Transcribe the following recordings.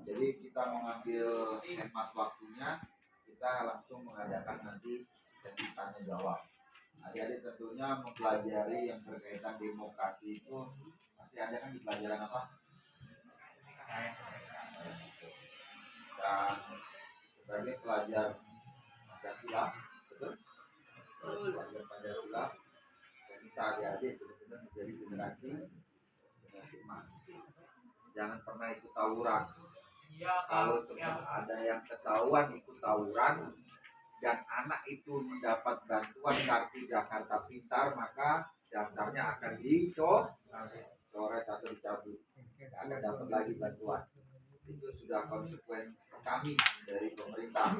Jadi kita mengambil hemat waktunya, kita langsung mengadakan nanti sesi tanya jawab. Adik-adik tentunya mempelajari yang berkaitan demokrasi itu pasti ada kan di pelajaran apa? Dan sebagai pelajar Pancasila, betul? Pelajar Pancasila, dan kita adik-adik benar-benar menjadi generasi emas. Jangan pernah ikut tawuran. Kalau ada yang ketahuan ikut tawuran dan anak itu mendapat bantuan kartu Jakarta Pintar, maka daftarnya akan dicoret atau dicabut. Tidak akan dapat lagi bantuan. Itu sudah konsekuen kami dari pemerintah.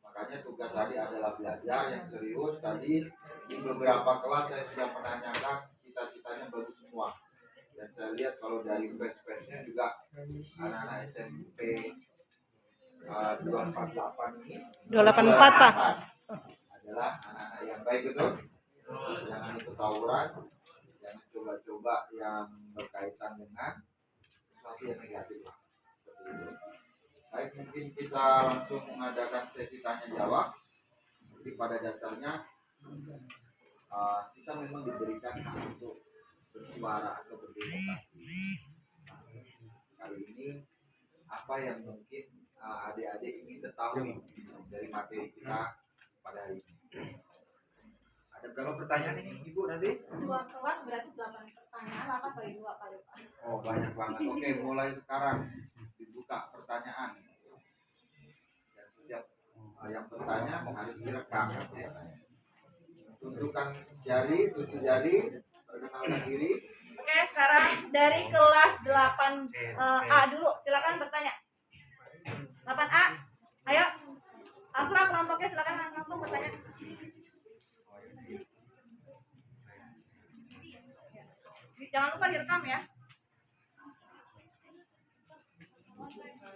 Makanya tugas tadi adalah belajar yang serius. Tadi di beberapa kelas saya sudah menanyakan cita-citanya bagus semua. Dan saya lihat kalau dari batch-batchnya juga anak-anak SMP 248 ini 284 Pak adalah anak-anak yang baik, betul. Jangan ikut tawuran, jangan coba-coba yang berkaitan dengan sesuatu yang negatif. Seperti itu. Baik, mungkin kita langsung mengadakan sesi tanya jawab. Jadi pada dasarnya kita memang diberikan hak untuk bersuara atau berdemokrasi. Kali ini apa yang mungkin adik-adik ingin ketahui dari materi kita pada hari ini? Ada berapa pertanyaan ini Ibu nanti? 2 kelas berarti 8 pertanyaan, 8 kali 2 kali Pak. Oh, banyak banget. Oke, mulai sekarang dibuka pertanyaan. Dan setiap yang bertanya harus direkam. Tunjukkan jari, tujuh jari, perkenalkan diri. Oke, sekarang dari kelas 8A dulu, silakan bertanya. 8A, ayo. Afra kelompoknya silakan langsung bertanya. Jangan lupa direkam ya.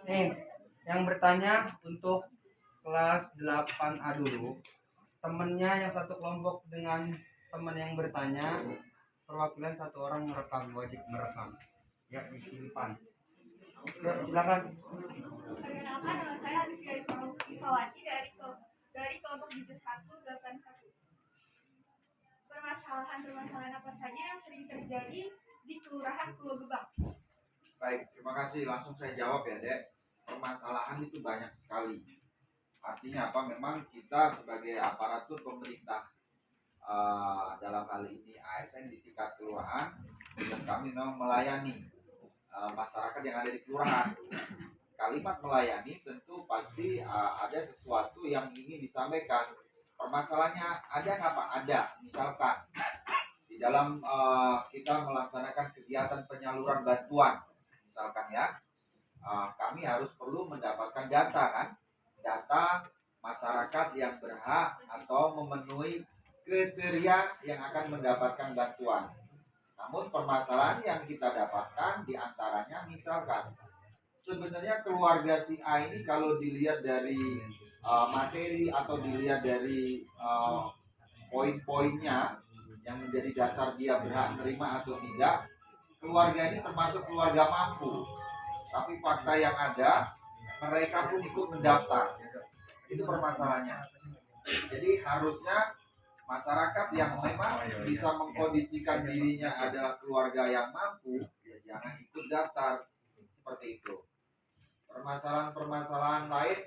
Nih, yang bertanya untuk kelas 8A dulu. Temennya yang satu kelompok dengan teman yang bertanya, perwakilan satu orang merekam, wajib merekam. Ya, disimpan. Ya, silakan. Perkenalkan, nama saya Isawati dari kelompok 7181. Permasalahan apa saja yang sering terjadi di Kelurahan Pulau Gebang? Baik, terima kasih. Langsung saya jawab ya, Dek. Permasalahan itu banyak sekali. Artinya apa? Memang kita sebagai aparatur pemerintah dalam hal ini ASN di tingkat kelurahan, tugas kami memang melayani masyarakat yang ada di kelurahan. Kalimat melayani tentu pasti ada sesuatu yang ingin disampaikan. Permasalahannya ada nggak Pak? Ada. Misalkan di dalam kita melaksanakan kegiatan penyaluran bantuan, misalkan ya, kami harus perlu mendapatkan data kan, data masyarakat yang berhak atau memenuhi kriteria yang akan mendapatkan bantuan. Namun permasalahan yang kita dapatkan diantaranya misalkan sebenarnya keluarga si A ini kalau dilihat dari materi atau dilihat dari poin-poinnya yang menjadi dasar dia berhak menerima atau tidak, keluarga ini termasuk keluarga mampu. Tapi fakta yang ada, mereka pun ikut mendaftar. Itu permasalahannya. Jadi harusnya masyarakat yang memang bisa mengkondisikan dirinya adalah keluarga yang mampu, ya jangan ikut daftar. Seperti itu. Permasalahan-permasalahan lain,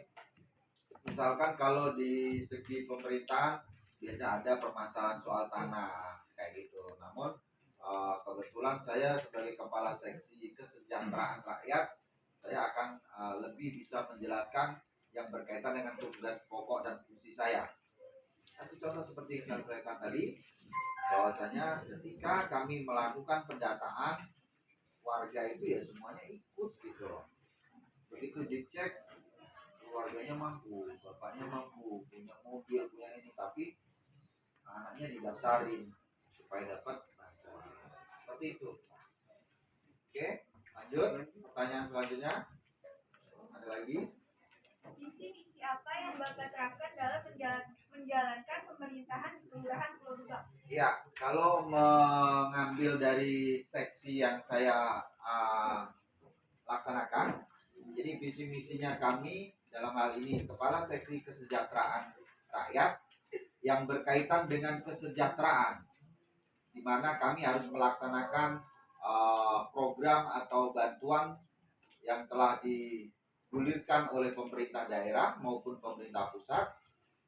misalkan kalau di segi pemerintahan biasanya ada permasalahan soal tanah kayak gitu. Namun kebetulan saya sebagai kepala seksi kesejahteraan rakyat, saya akan lebih bisa menjelaskan yang berkaitan dengan tugas pokok dan fungsi saya. Satu contoh seperti yang saya sampaikan tadi, bahwasanya ketika kami melakukan pendataan, warga itu ya semuanya ikut gitu. Begitu dicek, keluarganya mampu, bapaknya mampu, punya mobil, punya ini, tapi anaknya didaftarin supaya dapat bantuan. Seperti itu. Oke, lanjut. Pertanyaan selanjutnya. Ada lagi? Misi apa yang Bapak terapkan dalam menjalankan pemerintahan di Kelurahan Pulau Gebang? Ya, kalau mengambil dari seksi yang saya laksanakan, jadi Jadi visi misinya kami dalam hal ini Kepala Seksi Kesejahteraan Rakyat yang berkaitan dengan kesejahteraan, di mana kami harus melaksanakan program atau bantuan yang telah digulirkan oleh pemerintah daerah maupun pemerintah pusat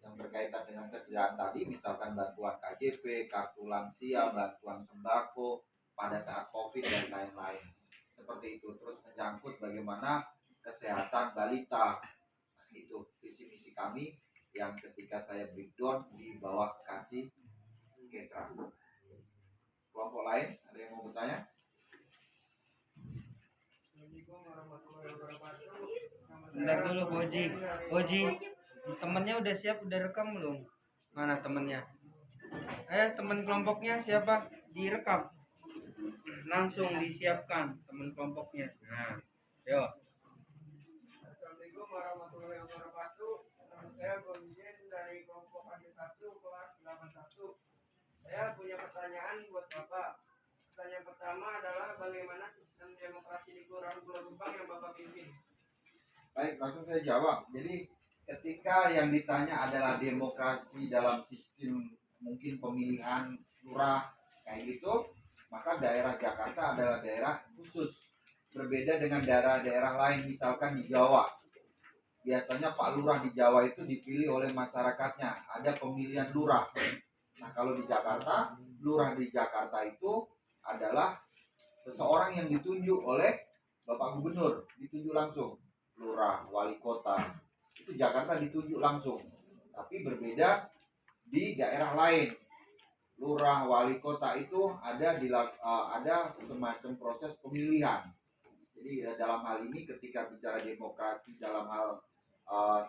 yang berkaitan dengan kesejahteraan tadi, misalkan bantuan KJP, kartu lansia, bantuan sembako pada saat COVID dan lain-lain. Seperti itu. Terus menyangkut bagaimana kesehatan balita. Nah, itu visi misi kami yang ketika saya breakdown di bawah kasih Kesra. Kelompok lain ada yang mau bertanya? Bentar dulu Oji. Oji, temennya udah siap, udah rekam belum? Mana temennya? Teman kelompoknya siapa? Direkam. Langsung disiapkan teman kelompoknya. Nah, yuk. Assalamualaikum warahmatullahi wabarakatuh. Nama saya Gonjen dari kelompok AD1 kelas 81. Saya punya pertanyaan buat Bapak. Pertanyaan pertama adalah bagaimana sistem demokrasi di Kelurahan Pulau Gebang yang Bapak pimpin? Baik, langsung saya jawab. Jadi ketika yang ditanya adalah demokrasi dalam sistem mungkin pemilihan lurah kayak gitu, maka daerah Jakarta adalah daerah khusus, berbeda dengan daerah-daerah lain. Misalkan di Jawa, biasanya Pak Lurah di Jawa itu dipilih oleh masyarakatnya, ada pemilihan lurah. Nah, kalau di Jakarta, lurah di Jakarta itu adalah seseorang yang ditunjuk oleh Bapak Gubernur, ditunjuk langsung. Lurah, wali kota, itu Jakarta ditunjuk langsung. Tapi berbeda di daerah lain. Lurah, wali kota itu ada semacam proses pemilihan. Jadi dalam hal ini ketika bicara demokrasi dalam hal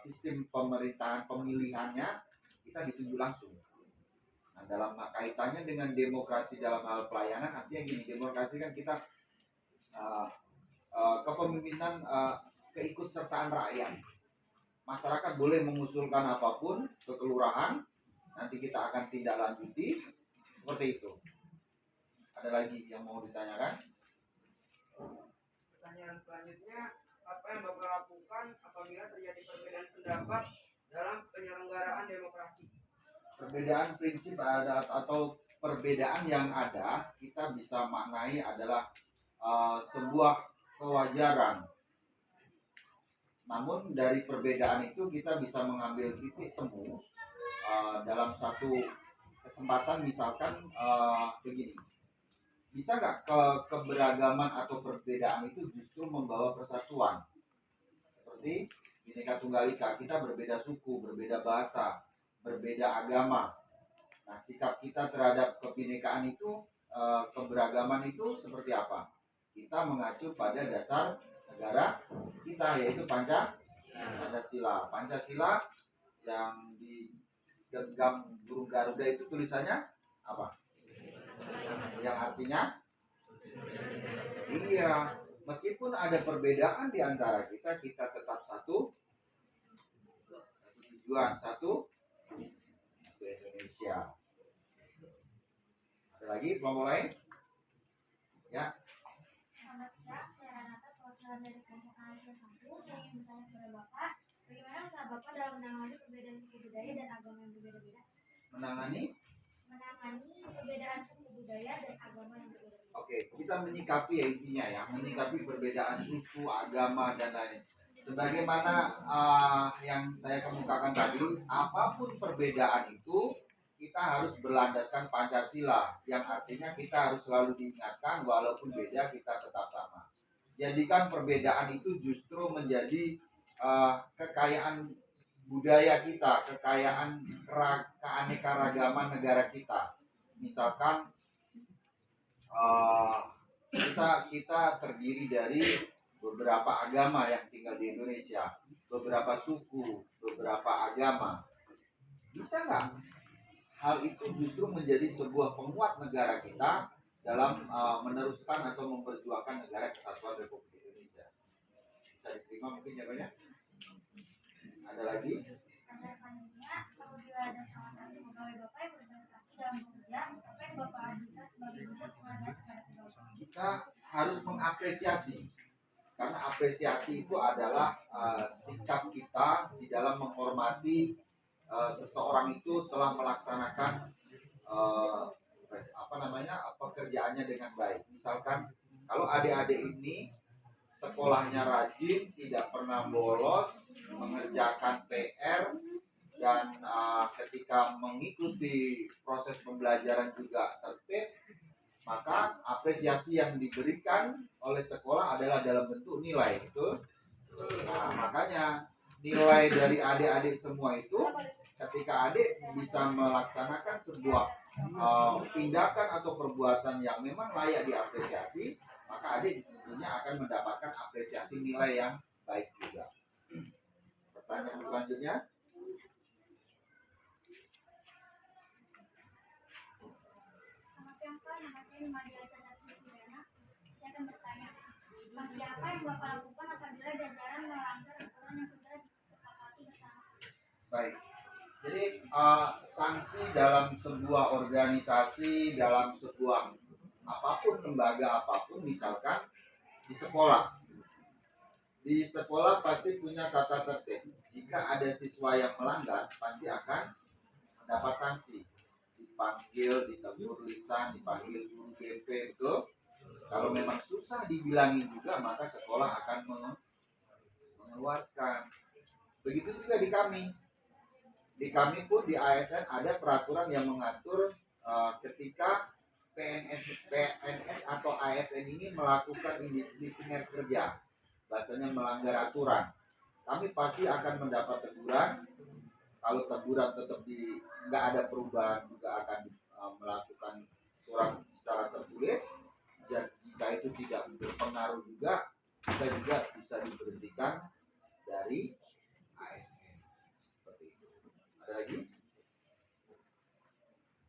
sistem pemerintahan pemilihannya, kita ditunjuk langsung. Nah, dalam kaitannya dengan demokrasi dalam hal pelayanan, artinya gini, demokrasi kan kita kepemimpinan keikutsertaan rakyat. Masyarakat boleh mengusulkan apapun ke kelurahan, nanti kita akan tindak lanjuti, seperti itu. Ada lagi yang mau ditanyakan? Pertanyaan selanjutnya, apa yang Bapak lakukan apabila terjadi perbedaan pendapat dalam penyelenggaraan demokrasi? Perbedaan prinsip atau perbedaan yang ada, kita bisa maknai adalah sebuah kewajaran. Namun dari perbedaan itu kita bisa mengambil titik temu dalam satu kesempatan, misalkan begini. Bisa nggak keberagaman atau perbedaan itu justru membawa persatuan? Seperti Bhinneka Tunggal Ika, kita berbeda suku, berbeda bahasa, berbeda agama. Nah, sikap kita terhadap kebinekaan itu, keberagaman itu seperti apa? Kita mengacu pada dasar negara kita, yaitu Pancasila. Pancasila yang di genggam burung Garuda itu tulisannya apa? Yang artinya iya, meskipun ada perbedaan di antara kita, kita tetap satu tujuan, satu Indonesia. Ada lagi kelompok lain? Ya. Selamat siang, saya Renata, perwakilan dari kelompok ASN 1. Saya ingin bertanya kepada Bapak, bagaimana usaha Bapak dalam menangani perbedaan suku budaya dan agama yang berbeda-beda? Menangani perbedaan suku budaya dan agama yang berbeda-beda. Oke, kita menyikapi ya intinya ya, menyikapi perbedaan suku, agama dan lain. Sebagaimana yang saya kemukakan tadi, apapun perbedaan itu kita harus berlandaskan Pancasila, yang artinya kita harus selalu diingatkan walaupun beda kita tetap sama. Jadikan perbedaan itu justru menjadi kekayaan budaya kita, kekayaan keanekaragaman negara kita. Misalkan kita terdiri dari beberapa agama yang tinggal di Indonesia, beberapa suku, beberapa agama. Bisa nggak hal itu justru menjadi sebuah penguat negara kita dalam meneruskan atau memperjuangkan negara kesatuan Republik Indonesia? Bisa diterima mungkin jawabannya? Ada lagi? Selanjutnya, apabila ada salah satu pegawai Bapak yang berprestasi dalam bekerja, apa yang Bapak ajukan sebagai bentuk penghargaan kepada pegawai? Kita harus mengapresiasi. karena apresiasi itu adalah sikap kita di dalam menghormati seseorang itu telah melaksanakan pekerjaannya dengan baik. Misalkan kalau adik-adik ini sekolahnya rajin, tidak pernah bolos, mengerjakan PR, dan ketika mengikuti proses pembelajaran juga tertib, maka apresiasi yang diberikan oleh sekolah adalah dalam bentuk nilai itu. Nah, makanya nilai dari adik-adik semua itu, ketika adik bisa melaksanakan sebuah tindakan atau perbuatan yang memang layak diapresiasi, maka adik tentunya akan mendapatkan apresiasi nilai yang baik juga. Pertanyaan selanjutnya. Saya akan bertanya, sanksi apa yang Bapak lakukan apabila jajaran melanggar aturan yang sudah disepakati bersama? Baik. Jadi sanksi dalam sebuah organisasi, dalam sebuah apapun, lembaga apapun, misalkan di sekolah. Di sekolah pasti punya tata tertib. Jika ada siswa yang melanggar, pasti akan mendapat sanksi. Dipanggil, ditegur lisan, dipanggil guru GP itu. Kalau memang susah dibilangin juga, maka sekolah akan mengeluarkan. Begitu juga di kami. Di kami pun di ASN ada peraturan yang mengatur ketika PNS atau ASN ini melakukan indisipliner kerja, bahasanya melanggar aturan. Kami pasti akan mendapat teguran. Kalau teguran tetap nggak ada perubahan, juga akan melakukan surat secara tertulis. Dan jika itu tidak berpengaruh juga, kita juga bisa diberhentikan dari ASN. Seperti itu. Ada lagi?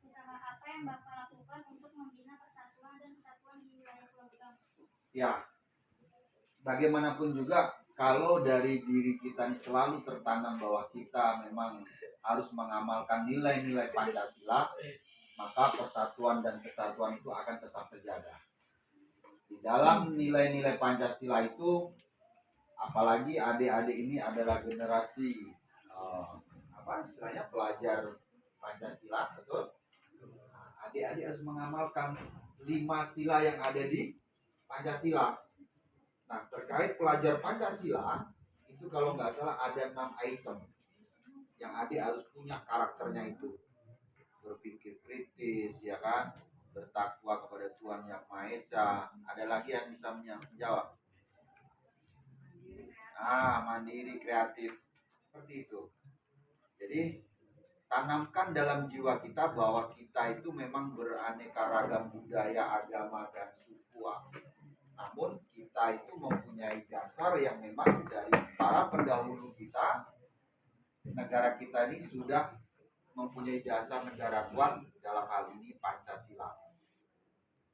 Usaha apa yang Bapak lakukan untuk membina persatuan dan kesatuan di wilayah Pulau Gebang? Ya, bagaimanapun juga kalau dari diri kita ini selalu tertanam bahwa kita memang harus mengamalkan nilai-nilai Pancasila, maka persatuan dan kesatuan itu akan tetap terjaga. Di dalam nilai-nilai Pancasila itu, apalagi adik-adik ini adalah generasi istilahnya pelajar Pancasila, betul? Nah, adik-adik harus mengamalkan 5 sila yang ada di Pancasila. Nah, terkait pelajar Pancasila itu kalau nggak salah ada 6 item yang adik harus punya karakternya itu. Berpikir kritis, ya kan? Bertakwa kepada Tuhan Yang Maha Esa. Ada lagi yang bisa menjawab? Mandiri, kreatif. Seperti itu. Jadi tanamkan dalam jiwa kita bahwa kita itu memang beraneka ragam budaya, agama, dan suku. Namun kita itu mempunyai dasar yang memang dari para pendahulu kita. Negara kita ini sudah mempunyai dasar negarawan, dalam hal ini Pancasila.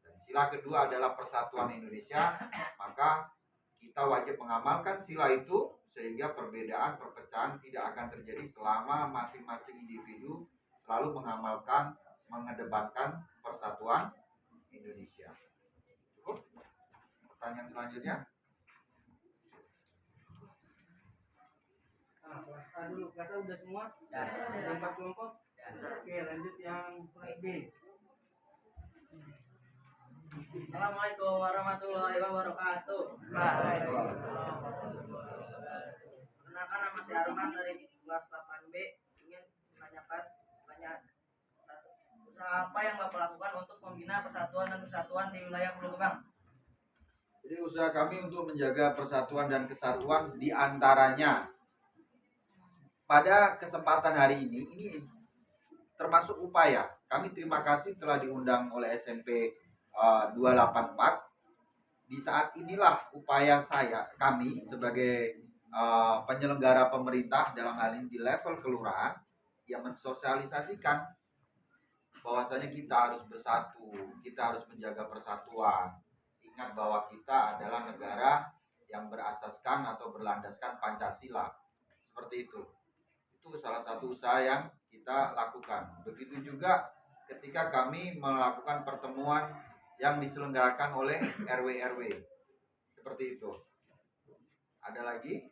Dan sila kedua adalah persatuan Indonesia. Maka kita wajib mengamalkan sila itu sehingga perbedaan, perpecahan tidak akan terjadi selama masing-masing individu selalu mengamalkan, mengedepankan persatuan Indonesia. Cukup? Pertanyaan selanjutnya. Kelas A dulu, kelas A udah semua? Ada 4 kelompok? Oke, lanjut yang kelas B. Assalamualaikum warahmatullahi wabarakatuh. Perkenalkan, nama saya Arman dari kelas 8B. Ingin menanyakan pertanyaan. Usaha apa yang Bapak lakukan untuk membina persatuan dan kesatuan di wilayah Pulau Gebang? Jadi usaha kami untuk menjaga persatuan dan kesatuan di antaranya pada kesempatan hari ini termasuk upaya. Kami terima kasih telah diundang oleh SMP 284. Di saat inilah upaya kami sebagai penyelenggara pemerintah dalam hal ini di level kelurahan yang mensosialisasikan bahwasanya kita harus bersatu, kita harus menjaga persatuan. Ingat bahwa kita adalah negara yang berasaskan atau berlandaskan Pancasila. Seperti itu. Itu salah satu usaha yang kita lakukan. Begitu juga ketika kami melakukan pertemuan yang diselenggarakan oleh RW-RW. Seperti itu. Ada lagi?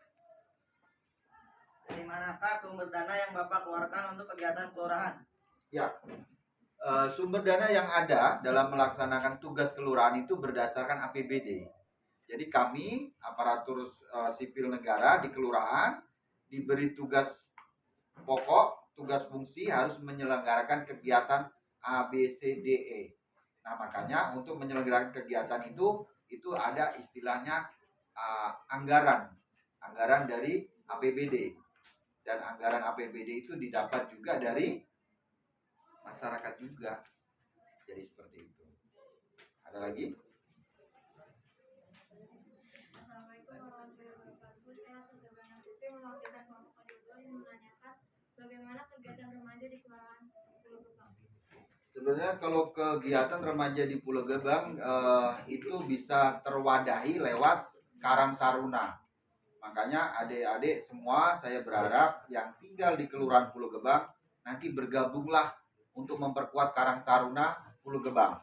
Dari manakah sumber dana yang Bapak keluarkan untuk kegiatan kelurahan? Ya, sumber dana yang ada dalam melaksanakan tugas kelurahan itu berdasarkan APBD. Jadi kami aparatur sipil negara di kelurahan diberi tugas pokok, tugas fungsi harus menyelenggarakan kegiatan A, B, C, D, E. Nah, makanya untuk menyelenggarakan kegiatan itu ada istilahnya anggaran dari APBD. Dan anggaran APBD itu didapat juga dari masyarakat juga. Jadi seperti itu. Ada lagi? Assalamualaikum warahmatullahi wabarakatuh. Saya Sudirman Putri mewakilkan kelompok kedua yang menanyakan bagaimana kegiatan remaja di Kelurahan Pulau Gebang. Sebenarnya kalau kegiatan remaja di Pulau Gebang itu bisa terwadahi lewat Karang Taruna. Makanya adik-adik semua saya berharap yang tinggal di Kelurahan Pulau Gebang nanti bergabunglah untuk memperkuat Karang Taruna Pulau Gebang.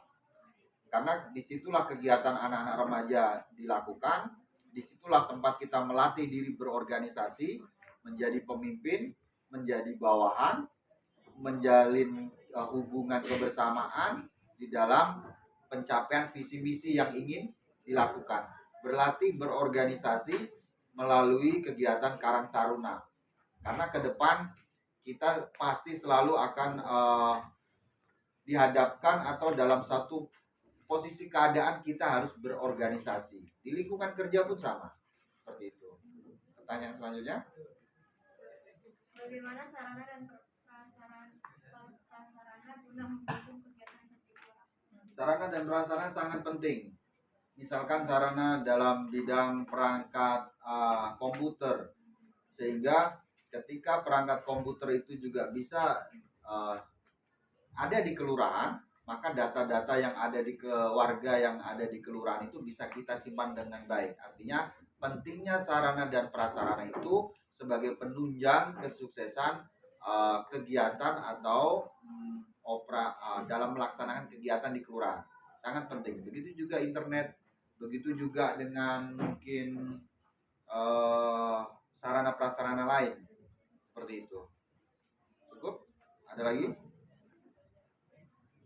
Karena disitulah kegiatan anak-anak remaja dilakukan, disitulah tempat kita melatih diri berorganisasi, menjadi pemimpin, menjadi bawahan, menjalin hubungan kebersamaan di dalam pencapaian visi misi yang ingin dilakukan. Berlatih berorganisasi melalui kegiatan Karang Taruna. Karena ke depan kita pasti selalu akan dihadapkan atau dalam satu posisi keadaan kita harus berorganisasi. Di lingkungan kerja pun sama. Seperti itu. Pertanyaan selanjutnya. Bagaimana sarana dan prasarana guna mendukung kegiatan kelurahan? Sarana dan prasarana sangat penting. Misalkan sarana dalam bidang perangkat komputer, sehingga ketika perangkat komputer itu juga bisa ada di kelurahan, maka data-data yang ada di warga yang ada di kelurahan itu bisa kita simpan dengan baik. Artinya pentingnya sarana dan prasarana itu sebagai penunjang kesuksesan kegiatan atau dalam melaksanakan kegiatan di kelurahan. Sangat penting. Begitu juga internet, begitu juga dengan mungkin sarana prasarana lain seperti itu. Cukup? Ada lagi?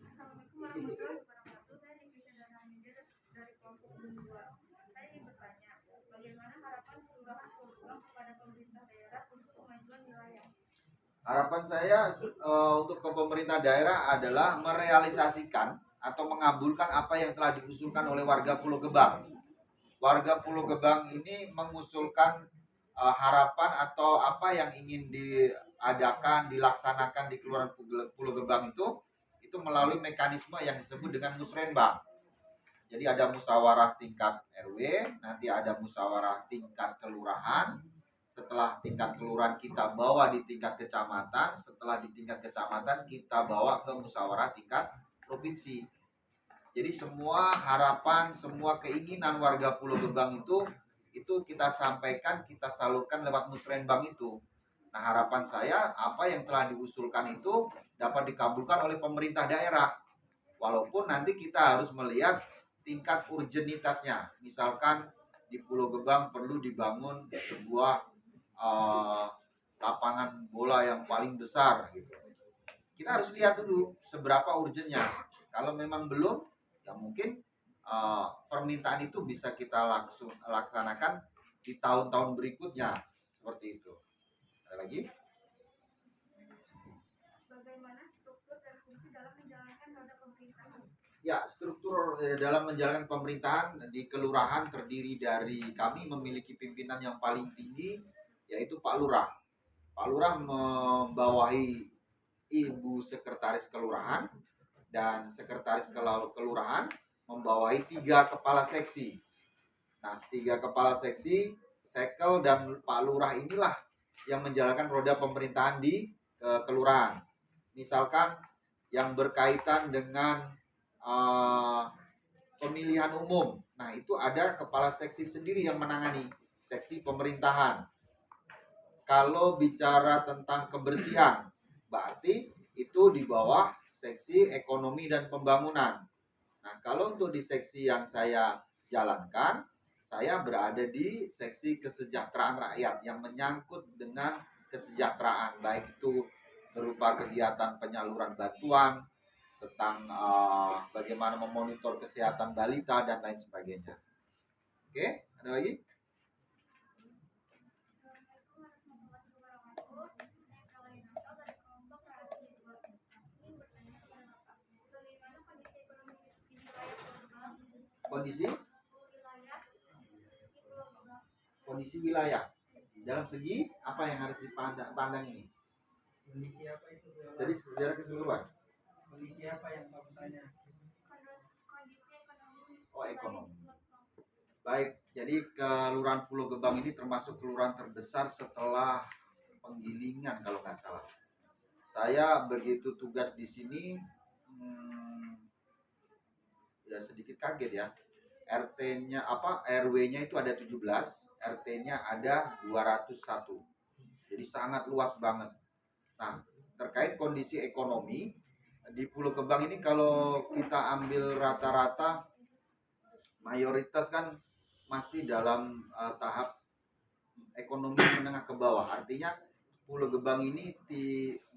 Assalamualaikum warahmatullahi wabarakatuh. Saya Divisa Dana Manager dari kelompok 2. Saya ingin bertanya, bagaimana harapan kelurahan Pulau Gebang kepada pemerintah daerah untuk kemajuan wilayah? Harapan saya untuk ke pemerintah daerah adalah merealisasikan atau mengabulkan apa yang telah diusulkan oleh warga Pulau Gebang. Warga Pulau Gebang ini mengusulkan harapan atau apa yang ingin diadakan, dilaksanakan di Kelurahan Pulau Gebang itu melalui mekanisme yang disebut dengan musrenbang. Jadi ada musyawarah tingkat RW, nanti ada musyawarah tingkat kelurahan. Setelah tingkat kelurahan kita bawa di tingkat kecamatan, setelah di tingkat kecamatan kita bawa ke musyawarah tingkat provinsi. Jadi semua harapan, semua keinginan warga Pulau Gebang itu kita sampaikan, kita salurkan lewat musrenbang itu. Nah, harapan saya apa yang telah diusulkan itu dapat dikabulkan oleh pemerintah daerah. Walaupun nanti kita harus melihat tingkat urgenitasnya. Misalkan di Pulau Gebang perlu dibangun sebuah lapangan bola yang paling besar gitu. Kita harus lihat dulu seberapa urgennya. Kalau memang belum, ya mungkin permintaan itu bisa kita langsung laksanakan di tahun-tahun berikutnya seperti itu. Ada lagi? Bagaimana struktur dan fungsi dalam menjalankan roda pemerintahan? Ya, struktur dalam menjalankan pemerintahan di kelurahan terdiri dari kami memiliki pimpinan yang paling tinggi, yaitu Pak Lurah. Pak Lurah membawahi Ibu Sekretaris Kelurahan, dan Sekretaris Kelurahan membawahi 3 kepala seksi. Nah, 3 kepala seksi, Sekel dan Pak Lurah inilah yang menjalankan roda pemerintahan di kelurahan. Misalkan yang berkaitan dengan pemilihan umum, nah itu ada kepala seksi sendiri yang menangani, seksi pemerintahan. Kalau bicara tentang kebersihan, berarti itu di bawah seksi ekonomi dan pembangunan. Nah, kalau untuk di seksi yang saya jalankan, saya berada di seksi kesejahteraan rakyat yang menyangkut dengan kesejahteraan, baik itu berupa kegiatan penyaluran bantuan, tentang bagaimana memonitor kesehatan balita dan lain sebagainya. Oke, ada lagi? Kondisi wilayah dalam segi apa yang harus dipandang ini? Kondisi apa itu? Jadi secara keseluruhan. Kondisi apa yang kamu tanya? Oh, ekonomi. Baik, jadi Kelurahan Pulau Gebang ini termasuk kelurahan terbesar setelah Penggilingan kalau nggak salah. Saya begitu tugas di sini, ya sedikit kaget ya. RT-nya RW-nya itu ada 17, RT-nya ada 201. Jadi sangat luas banget. Nah, terkait kondisi ekonomi di Pulau Gebang ini kalau kita ambil rata-rata mayoritas kan masih dalam tahap ekonomi menengah ke bawah. Artinya Pulau Gebang ini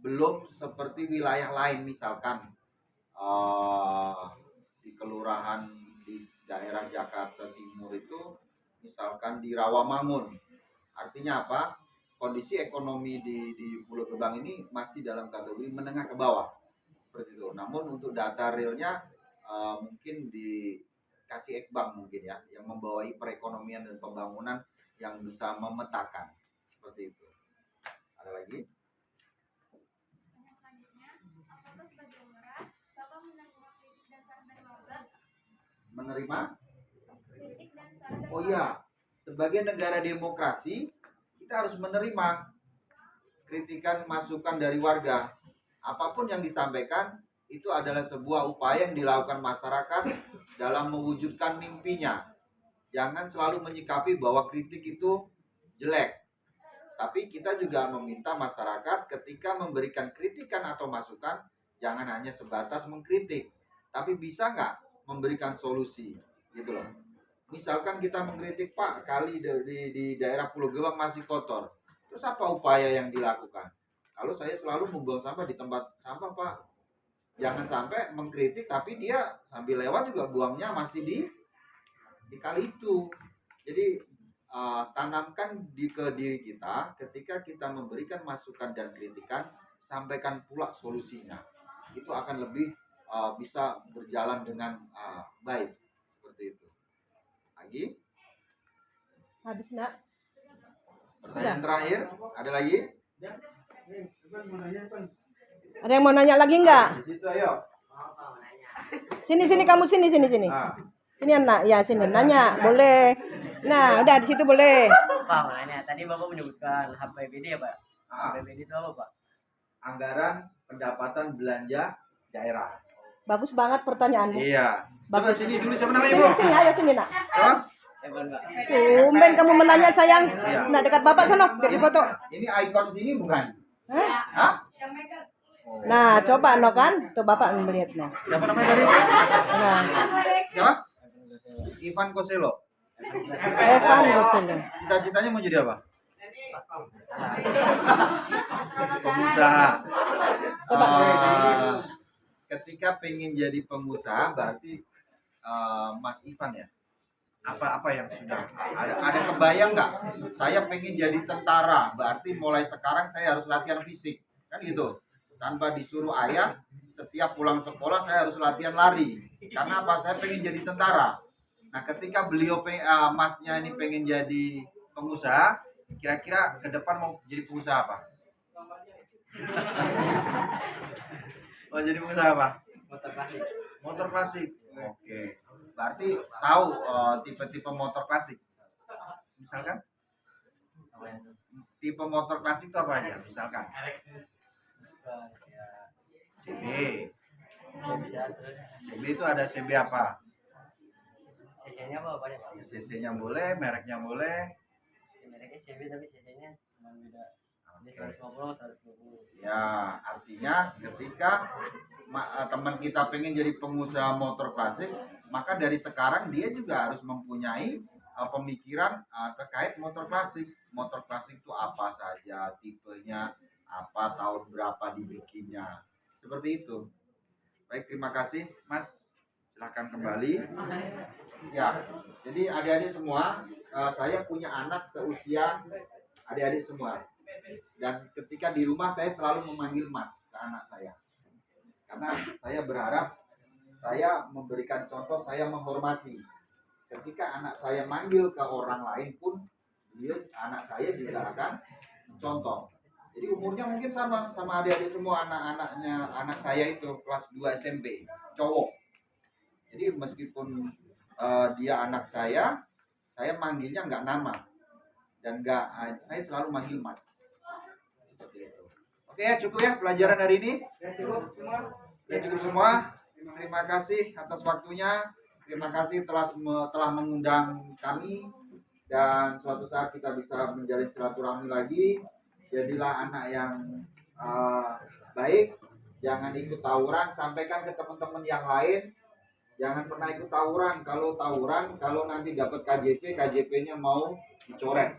belum seperti wilayah lain, misalkan di kelurahan di daerah Jakarta Timur itu, misalkan di Rawamangun. Artinya apa? Kondisi ekonomi di Pulau Gebang ini masih dalam kategori menengah ke bawah, seperti itu. Namun untuk data realnya mungkin dikasih Ekbang mungkin ya, yang membawai perekonomian dan pembangunan yang bisa memetakan, seperti itu. Ada lagi? Menerima? Oh iya, sebagai negara demokrasi kita harus menerima kritikan masukan dari warga. Apapun yang disampaikan itu adalah sebuah upaya yang dilakukan masyarakat dalam mewujudkan mimpinya. Jangan selalu menyikapi bahwa kritik itu jelek. Tapi kita juga meminta masyarakat ketika memberikan kritikan atau masukan, jangan hanya sebatas mengkritik, tapi bisa nggak memberikan solusi, gitu loh. Misalkan kita mengkritik, Pak, kali di daerah Pulau Gebang masih kotor. Terus apa upaya yang dilakukan? Kalau saya selalu membuang sampah di tempat sampah, Pak. Jangan sampai mengkritik, tapi dia sambil lewat juga buangnya masih di kali itu. Jadi tanamkan ke diri kita ketika kita memberikan masukan dan kritikan, sampaikan pula solusinya. Itu akan lebih bisa berjalan dengan baik, seperti itu. Lagi? Habis nak? Pertanyaan terakhir, ada lagi? Ada yang mau nanya lagi nggak? Di situ ayo. Sini kamu sini. Ah, Sini anak, ya sini nanya, boleh. Nah, udah di situ boleh. Pak, mau nanya. Tadi Bapak menyebutkan HPBD ya, Pak? ah, HPBD itu apa, Pak? anggaran pendapatan belanja daerah. Bagus banget pertanyaanmu. Iya. Coba Bagus. sini dulu, siapa namanya, Ibu? Sini, ayo sini nak. Siapa? Bukan, Pak. Tumben kamu menanya sayang. Iya. Nah, dekat bapak sono, biar foto. Ini ikon sini bukan? Hah? Hah? Nah, coba no kan? Tuh bapak melihat no. Siapa namanya tadi? Nah, Siapa? Ivan Koselo. Evan Goselo. Cita-citanya mau jadi apa? Pengusaha. Ketika pengen jadi pengusaha berarti Mas Ivan ya. Apa yang sudah ada kebayang nggak? Saya pengen jadi tentara, berarti mulai sekarang saya harus latihan fisik, kan gitu. Tanpa disuruh ayah, setiap pulang sekolah saya harus latihan lari. Karena apa? Saya pengen jadi tentara. Nah, ketika beliau masnya ini pengen jadi pengusaha, kira-kira ke depan mau jadi pengusaha apa? Mau jadi pengusaha apa? Motor klasik. Motor klasik. Oke. Berarti tahu tipe-tipe motor klasik. Misalkan tipe motor klasik itu apa aja? Misalkan CB. CB itu ada CB apa? CC-nya apa, Pak? Ya, CC-nya boleh, mereknya boleh. Mereknya CB tapi CC-nya cuma beda. Ini 150, 120. Ya, artinya ketika teman kita pengen jadi pengusaha motor klasik, maka dari sekarang dia juga harus mempunyai pemikiran terkait motor klasik. Motor klasik itu apa saja, tipenya apa, tahun berapa dibikinnya, seperti itu. Baik, terima kasih Mas, silahkan kembali. Ya, jadi adik-adik semua, saya punya anak seusia adik-adik semua, dan ketika di rumah saya selalu memanggil Mas ke anak saya, karena saya berharap saya memberikan contoh, saya menghormati. Ketika anak saya manggil ke orang lain pun, anak saya juga akan contoh. Jadi umurnya mungkin sama adik-adik semua, anak saya itu kelas 2 SMP, cowok. Jadi meskipun dia anak saya manggilnya nggak nama, dan saya selalu manggil Mas. Seperti itu. Oke, cukup ya pelajaran hari ini. Ya cukup semua. Ya cukup semua. Terima kasih atas waktunya. Terima kasih telah mengundang kami, dan suatu saat kita bisa menjalin silaturahmi lagi. Jadilah anak yang baik, jangan ikut tawuran. Sampaikan ke teman-teman yang lain, jangan pernah ikut tawuran. Kalau nanti dapat KJP-nya mau dicoret,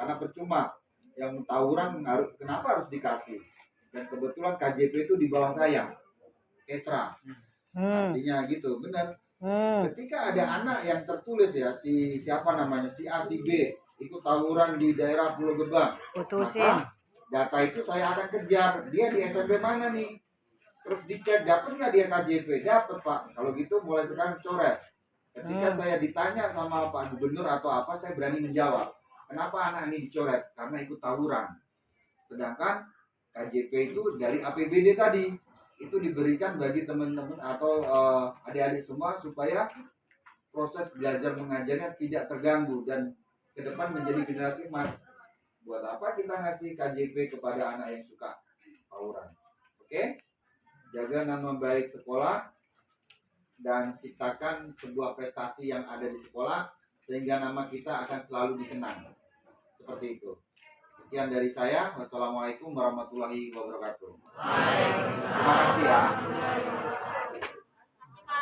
karena percuma. Yang tawuran kenapa harus dikasih? Dan kebetulan KJP itu di bawah saya, Kesra. Artinya gitu, benar. Ketika ada anak yang tertulis ya, si siapa namanya, si A, si B, ikut tawuran di daerah Pulau Gebang, maka data itu saya akan kejar. Dia di SMP mana nih? Terus dicek, dapat nggak dia KJP? Dapat Pak. Kalau gitu mulai sekarang coret. Ketika saya ditanya sama Pak Gubernur atau apa, saya berani menjawab. Kenapa anak ini dicoret? Karena ikut tawuran. Sedangkan KJP itu dari APBD tadi, itu diberikan bagi teman-teman atau adik-adik semua supaya proses belajar mengajarnya tidak terganggu dan ke depan menjadi generasi emas. Buat apa kita ngasih KJP kepada anak yang suka tawuran? Oke? Jaga nama baik sekolah dan ciptakan sebuah prestasi yang ada di sekolah sehingga nama kita akan selalu dikenang. Seperti itu. Sekian dari saya. Wassalamualaikum warahmatullahi wabarakatuh. Terima kasih ya.